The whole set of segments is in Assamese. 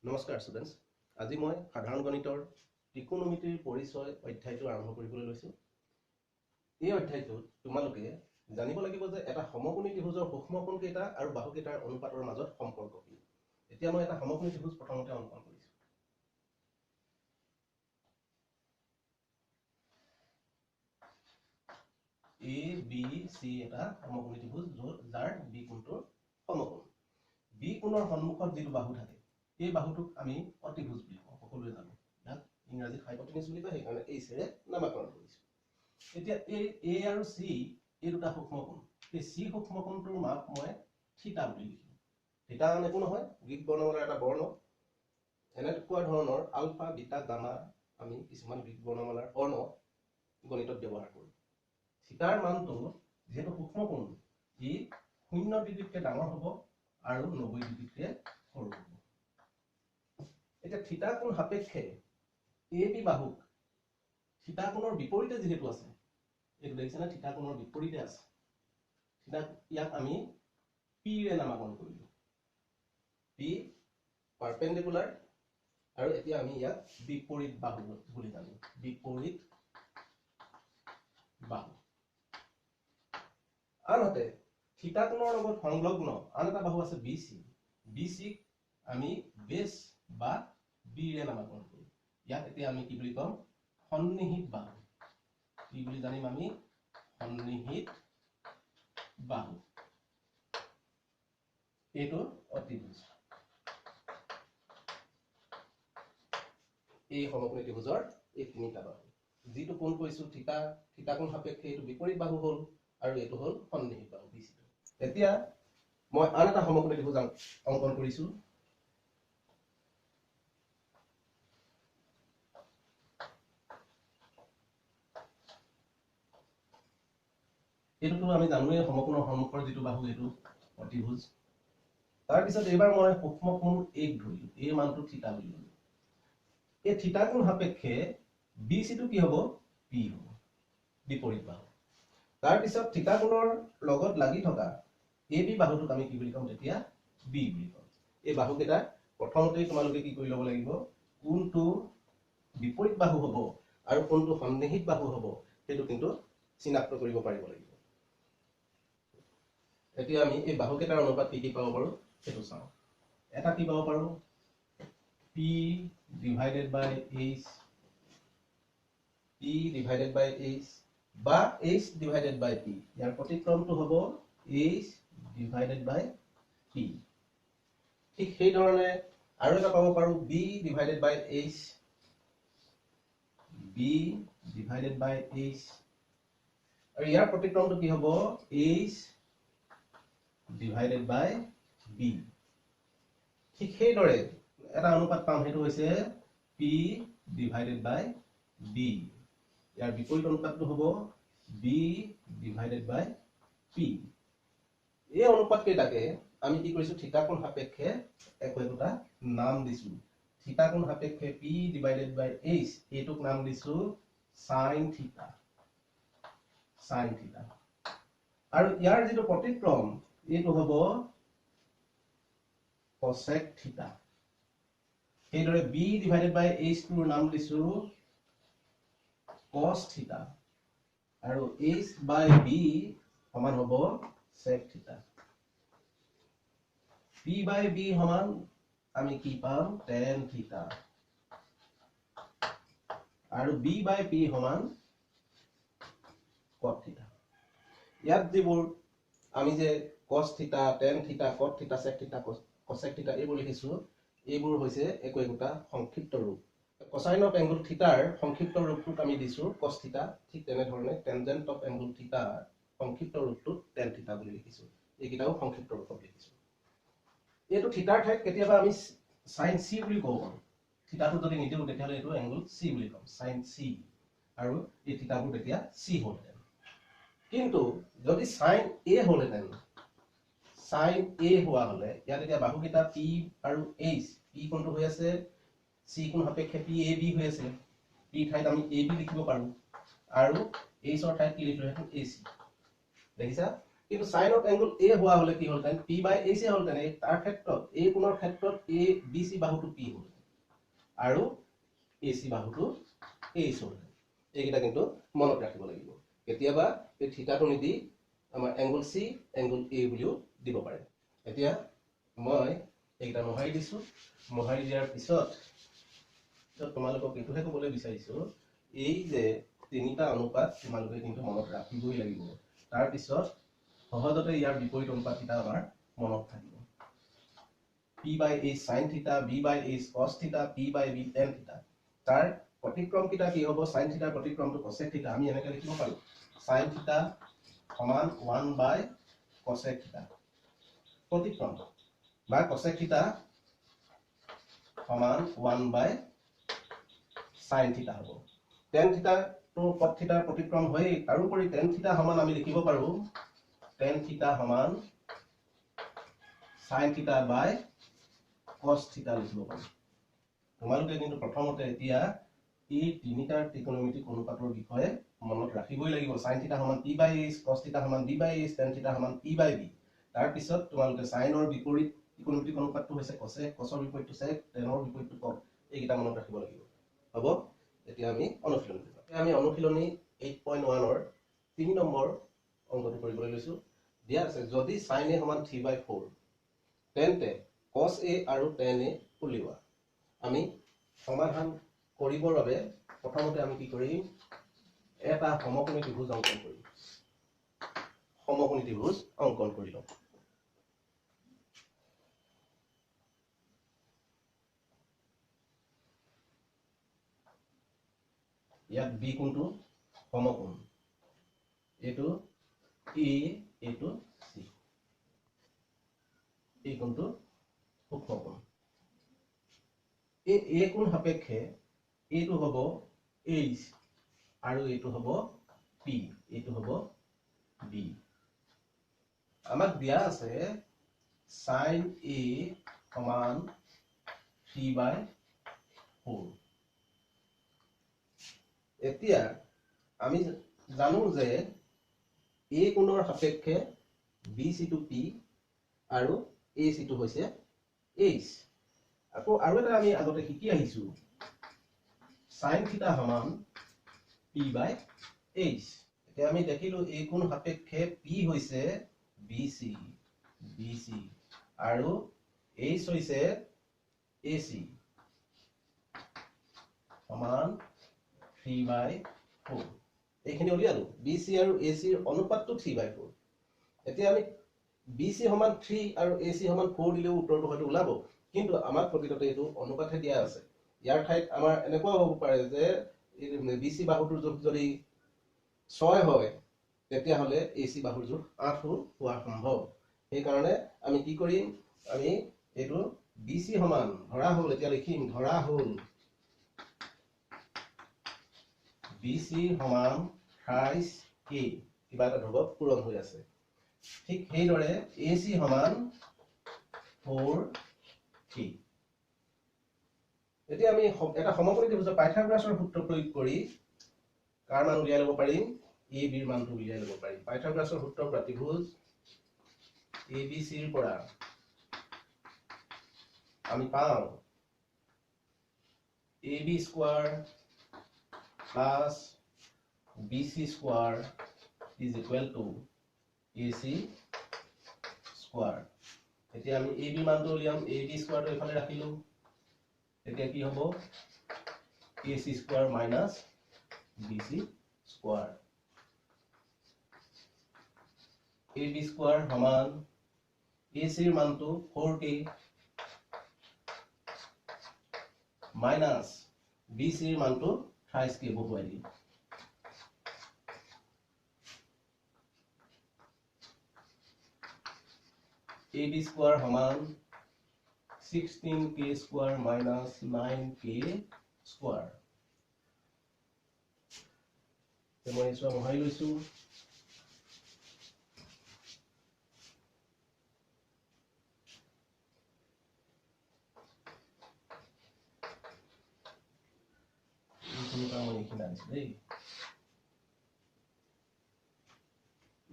নমস্কাৰ ষ্টুডেণ্টছ, আজি মই সাধাৰণ গণিতৰ ত্ৰিকোণমিতিৰ পৰিচয় অধ্যায়টো আৰম্ভ কৰিবলৈ লৈছোঁ। এই অধ্যায়টোত তোমালোকে জানিব লাগিব যে এটা সমকোণী ত্ৰিভুজৰ সূক্ষ্মকোণ কেইটা আৰু বাহুকেইটাৰ অনুপাতৰ মাজত সম্পৰ্ক কি। এতিয়া মই এটা সমকোণী ত্ৰিভুজ প্ৰথমতে অংকন কৰিছোঁ। এ বি চি এটা সমকোণী ত্ৰিভুজ যাৰ বি কোণটোৰ সমকোণ। বি কোণৰ সন্মুখত যিটো বাহু থাকে এই বাহুটোক আমি অতিভুজ বুলি কওঁ, সকলোৱে জানো। ইয়াক ইংৰাজীত হাইপটেনিউজ বুলি কয়, সেইকাৰণে এইচৰে নামকৰণ কৰিছো। এতিয়া এ আৰু চি এই দুটা সূক্ষ্মকোণ, এই চি সূক্ষ্মকোণটোৰ মাপ মই থিতা বুলি লিখিম। থিতা আন একো নহয়, গ্ৰীক বৰ্ণমালাৰ এটা বৰ্ণ। এনেকুৱা ধৰণৰ আলফা বিটা গামা আমি কিছুমান গ্ৰীক বৰ্ণমালাৰ বৰ্ণ গণিতত ব্যৱহাৰ কৰোঁ। থিতাৰ মানটো যিহেতু সূক্ষ্মকোণ, ই 0 ডিগ্ৰীতকৈ ডাঙৰ হ'ব আৰু 90 ডিগ্ৰীতকৈ সৰু হ'ব। এতিয়া থিতা কোণ সাপেক্ষে এ বি বাহুক থিতা কোণৰ বিপৰীতে যিহেতু আছে, এইটো দেখিছেনে, থিতা কোণৰ বিপৰীতে আছে, ইয়াক আমি পি ৰে নামকৰণ কৰিলো। পি পাৰপেণ্ডিকুলাৰ, আৰু এতিয়া আমি ইয়াক বিপৰীত বাহু বুলি জানো, বিপৰীত বাহু। আনহাতে থিতা কোণৰ লগত সংলগ্ন আন এটা বাহু আছে বি চি। বি চিক আমি বেছ বা বি ৰে নামকৰণ কৰো। ইয়াক এতিয়া আমি কি বুলি কম, সন্নিহিত বাহু। কি বুলি জানিম আমি, সন্নিহিত বাহু। এইটো অতিভুজ। এই সমকোণী ত্ৰিভুজৰ এই তিনিটা বাহু, যিটো কোণ কৈছো থিতা, থিতা কোণ সাপেক্ষে এইটো বিপৰীত বাহু হ'ল, আৰু এইটো হ'ল সন্নিহিত বাহু বি চি। এতিয়া মই আন এটা সমকোণী ত্ৰিভুজ অংকন কৰিছো। এইটোতো আমি জানোৱে, সমকোণৰ সন্মুখৰ যিটো বাহু এইটো অতিভুজ। তাৰপিছত এইবাৰ মই সূক্ষ্মকোণ এক ধৰিলো, এই মানটো থিতা বুলি ল'লো। এই থিতা কোণ সাপেক্ষে বি চিটো কি হ'ব, পি হ'ব, বিপৰীত বাহু। তাৰপিছত থিতা কোণৰ লগত লাগি থকা এ বি বাহুটোক আমি কি বুলি ক'ম, তেতিয়া বি বুলি ক'ম। এই বাহুকেইটা প্ৰথমতেই তোমালোকে কি কৰি ল'ব লাগিব, কোনটো বিপৰীত বাহু হ'ব আৰু কোনটো সন্নিহিত বাহু হ'ব সেইটো কিন্তু চিনাক্ত কৰিব পাৰিব লাগিব। এতিয়া আমি এই বাহুকেইটাৰ অনুপাত কি কি পাব পাৰো সেইটো চাওঁ। এটা কি পাব পাৰো, P divided by H, P divided by H বা H divided by P। ইয়াৰ প্ৰতিক্ৰমটো হ'ব H divided by P। ঠিক সেই ধৰণে আৰু এটা পাব পাৰো B divided by H, B divided by H, আৰু ইয়াৰ প্ৰতিক্ৰমটো কি হ'ব, H divided by B। ঠিক সেইদৰে এটা অনুপাত পাম, সেইটো হৈছে P divided by B। ইয়াৰ বিপৰীত অনুপাতটো হ'ব B divided by P। এই অনুপাত কেইটাকে আমি কি কৰিছো, থিতা কোণ সাপেক্ষে একোটা নাম দিছো। থিতা কোণ সাপেক্ষে P divided by H, এইটোক নাম দিছো sin থিতা, sin থিতা। আৰু ইয়াৰ যিটো প্ৰতিক্ৰম এইটো হ'ব cosec থিতা। সেইদৰে B divided by H টোৰ নাম দিছো cos থিতা, আৰু H by B সমান হ'ব sec theta. P by B সমান আমি কি পাম, tan থিতা, আৰু B by P সমান cot থিতা। ইয়াত যিবোৰ আমি যে cos থিতা, tan থিতা, cot থিতা, sec থিতা, cosec থিতা এইবোৰ লিখিছো, এইবোৰ হৈছে একোটা সংক্ষিপ্ত ৰূপ। cosine of angle থিতাৰ সংক্ষিপ্ত ৰূপটোক আমি দিছো cos থিতা। ঠিক তেনেধৰণে tangent of angle থিতাৰ সংক্ষিপ্ত ৰূপটোক tan থিতা বুলি লিখিছো। এইকেইটাও সংক্ষিপ্ত ৰূপত লিখিছো। এইটো থিতাৰ ঠাইত কেতিয়াবা আমি sin c বুলি ক'ব পাৰো। থিতাটো যদি নিদিও তেতিয়াহ'লে এইটো এংগল c বুলি ক'ম, sin c, আৰু এই থিতাবোৰ তেতিয়া c হ'লহেঁতেন। কিন্তু যদি sin a হ'লহেঁতেন, sin a হোৱা হ'লে ইয়াত এতিয়া বাহুকেইটা P আৰু H, P কোণটো হৈ আছে C কোণ সাপেক্ষে P A B হৈ আছে, P ঠাইত আমি A B লিখিব পাৰো, আৰু H ৰ ঠাইত কি লিখিলোহেঁতেন, AC। দেখিছা, কিন্তু সাইন অফ এংগল এ হোৱা হলে কি হলতেন পি বাই এ চি হলতেন তাৰ ক্ষেত্ৰত এই কোণৰ ক্ষেত্ৰত এ বি চি বাহুটো পি হল আৰু এ চি বাহুটো এইচ হল এইকেইটা কিন্তু মনত ৰাখিব লাগিব কেতিয়াবা এই থিতাটো নিদি আমাৰ এংগল চি এংগল এ বুলিও দিব পাৰে এতিয়া মই এইকেইটা মোহাৰি দিছো মোহাৰি দিয়াৰ পিছত তোমালোকক এইটোহে ক'বলৈ বিচাৰিছো এই যে তিনিটা অনুপাত তোমালোকে কিন্তু মনত ৰাখিবই লাগিব তাৰ পিছত সহজতে ইয়াৰ বিপৰীত অনুপাত কিটা আমাৰ মনত থাকিব p by a sin theta b by a cos theta p by b tan theta তাৰ প্ৰতিক্ৰম কিটা কি হ'ব sin theta প্ৰতিক্ৰমটো cosec theta আমি এনেকৈ লিখিব পাৰো sin theta সমান 1 by cosec theta প্ৰতিক্ৰম বা cosec theta সমান 1 by sin theta হ'ব tan theta to cos theta প্ৰতিক্ৰম হৈ তাৰোপৰি tan theta সমান আমি লিখিব পাৰো tan theta সমান sin theta by cos theta লিখিব পাৰো তোমালোকে কিন্তু প্ৰথমতে এতিয়া এই তিনিটাৰ ত্ৰিকোণমিতিক অনুপাতৰ বিষয়ে মনত ৰাখিবই লাগিব sin theta সমান p by a cos theta সমান b by a tan theta সমান p by b তাৰ পিছত তোমালোকে sinৰ বিপৰীত ত্ৰিকোণমিতিক অনুপাতটো হৈছে cosec cosৰ বিপৰীতটো sec tanৰ বিপৰীতটো cos এইকেইটা মনত ৰাখিব লাগিব হ'ব এতিয়া আমি অনুশীলনী আমি অনুশীলনী 8.1 ৰ 3 নম্বৰ অংকটো কৰিবলৈ লৈছো দিয়া আছে যদি sin a সমান 3/4 তেন্তে cos a আৰু tan a উলিওৱা আমি সমাধান কৰিবৰ বাবে প্ৰথমতে আমি কি কৰিম এটা সমকোণী ত্ৰিভুজ অংকন কৰিম সমকোণী ত্ৰিভুজ অংকন কৰি লওঁ ইয়াত b কোণটো সমকোণ এটো a এটো c এই কোণটো সূক্ষ্মকোণ a কোণ সাপেক্ষে এইটো হ'ব h আৰু এইটো হ'ব p এইটো হ'ব b আমাক দিয়া আছে sin a সমান 3/4 এতিয়া আমি জানো যে a কোণৰ সাপেক্ষে bc to p আৰু ac to হৈছে h আকৌ আৰু এটা আমি আগতে শিকি আহিছো sin theta সমান p by h এতিয়া আমি দেখিলো a কোণ সাপেক্ষে p হৈছে bc আৰু h হৈছে ac সমান 3/4 এইখিনি উলিয়ালো bc আৰু ac ৰ অনুপাতটো 3/4 এতিয়া আমি bc সমান 3 আৰু ac সমান 4 দিলেও উত্তৰটো হয়তো ওলাব কিন্তু আমাৰ প্ৰকৃততে এইটো অনুপাতহে দিয়া আছে ইয়াৰ ঠাইত আমাৰ এনেকুৱা হ'ব পাৰে যে bc বাহুটোৰ জোখ যদি 6 হয় তেতিয়া হলে ac বাহুৰ জোখ 8 হোৱা সম্ভৱ সেই কাৰণে আমি কি কৰিম আমি এইটো bc সমান ধৰা হ'ল এতিয়া লিখিম ধৰা হ'ল bc সমান 28k কিবা এটা ধ্ৰুৱক পূৰণ হৈ আছে ঠিক সেইদৰে ac সমান 4k এতিয়া আমি এটা সমকোণী ত্ৰিভুজৰ পাইথাগোৰাছৰ সূত্ৰ প্ৰয়োগ কৰি কাৰ মান উলিয়াই ল'ব পাৰিম a b ৰ মানটো উলিয়াই ল'ব পাৰিম পাইথাগোৰাছৰ সূত্ৰ পৰা ত্ৰিভুজ abc ৰ পৰা আমি পাওঁ ab square plus bc square is equal to ac square এতিয়া আমি ab মানটো উলিয়াম ab স্কয়াৰটো এফালে ৰাখিলো এতিয়া কি হ'ব ac square minus bc square ab square সমান ac ৰ মানটো 4k minus bc ৰ মানটো 28k বহুৱাই দিম ab square সমান 16k square minus 9k square মই ইসো মহাই লৈছো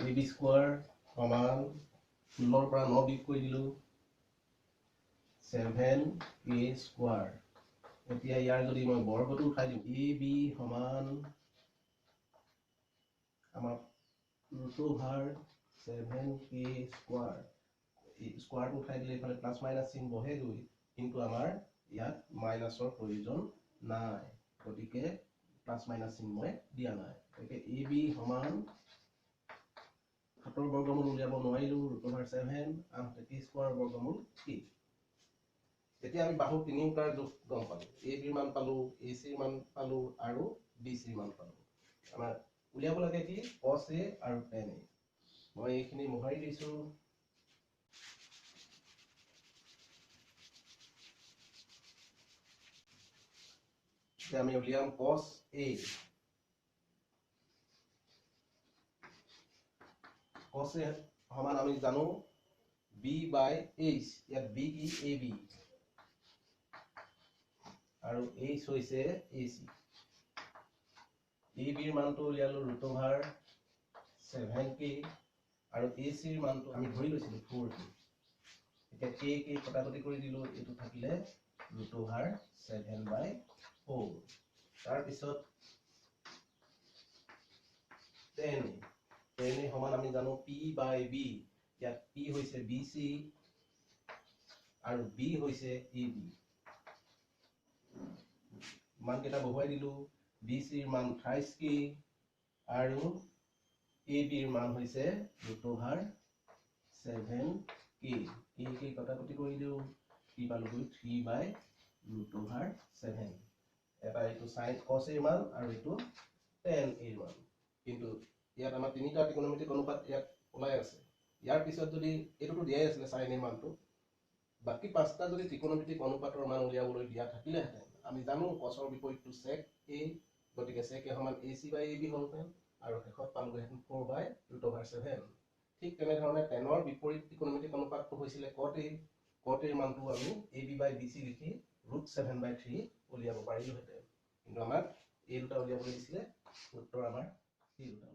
ab square সমান 16 পৰা 9 বিয়োগ কৰি দিলো 7k স্কয়াৰ এতিয়া ইয়াৰ যদি মই বৰ্গটো উঠাই দিম ab সমান আমাৰ √7k স্কয়াৰ স্কয়াৰটো উঠাই দিলে এফালে প্লাস মাইনাস চিন বহে গৈ কিন্তু আমাৰ ইয়াত মাইনাসৰ প্ৰয়োজন নাই গতিকে প্লাস মাইনাস চিন মই দিয়া নাই গতিকে ab সমান 7 বৰ্গমূল উলিয়াব নোৱাৰিলো √7 8k স্কয়াৰ বৰ্গমূল কি এতিয়া আমি বাহু তিনিটাৰ যোগ গম পালো ab ৰ মান পালো ac ৰ মান পালো আৰু bc ৰ মান পালো আমাৰ উলিয়াব লাগে কি cos a আৰু tan a মই এইখিনি মোহাৰি দিছো যে আমি উলিয়াম cos a সমান আমি জানো b/h ইয়াত b কি ab আৰু h হৈছে ac ab ৰ মানটো উলিয়ালো √7k আৰু ac ৰ মানটো আমি ধৰি লৈছিলো 4k এতিয়া k কটাকটি কৰি দিলো এটো থাকিলে √7/4 তাৰ পিছত tan a সমান আমি জানো p/b ইয়াত p হৈছে bc আৰু b হৈছে ab মান কেটা বহুৱাই দিলো bc ৰ মান 28k আৰু ab ৰ মান হৈছে √7k k কটাকটি কৰি দিও কি পালো 3/√7 এটা এটো sin cos a ৰ মান আৰু এটো tan a ৰ মান কিন্তু ইয়াত আমাৰ তিনিটা ত্ৰিকোণমিতিক অনুপাত ইয়াত ওলাই আছে ইয়াৰ পিছত যদি এটোটো দিয়াই আছিল sin a ৰ মানটো বাকি পাঁচটা যদি ত্ৰিকোণমিতিক অনুপাতৰ মান উলিয়াবলৈ দিয়া থাকিলে হেতেন আমি জানো cos ৰ বিপৰীতটো sec a গতিকে sec a সমান ac/ab হলতেন আৰু শেষত পালোগে হেতেন 4/√7 ঠিক তেনে ধৰণে tan ৰ বিপৰীত ত্ৰিকোণমিতিক অনুপাতটো হৈছিল cot a ৰ মানটো আমি ab/bc লিখি √7/3 উলিয়াব পাৰিলো হেতেন কিন্তু আমাক এই দুটা উলিয়াবলৈ দিছিলে উত্তৰ আমাৰ এই দুটা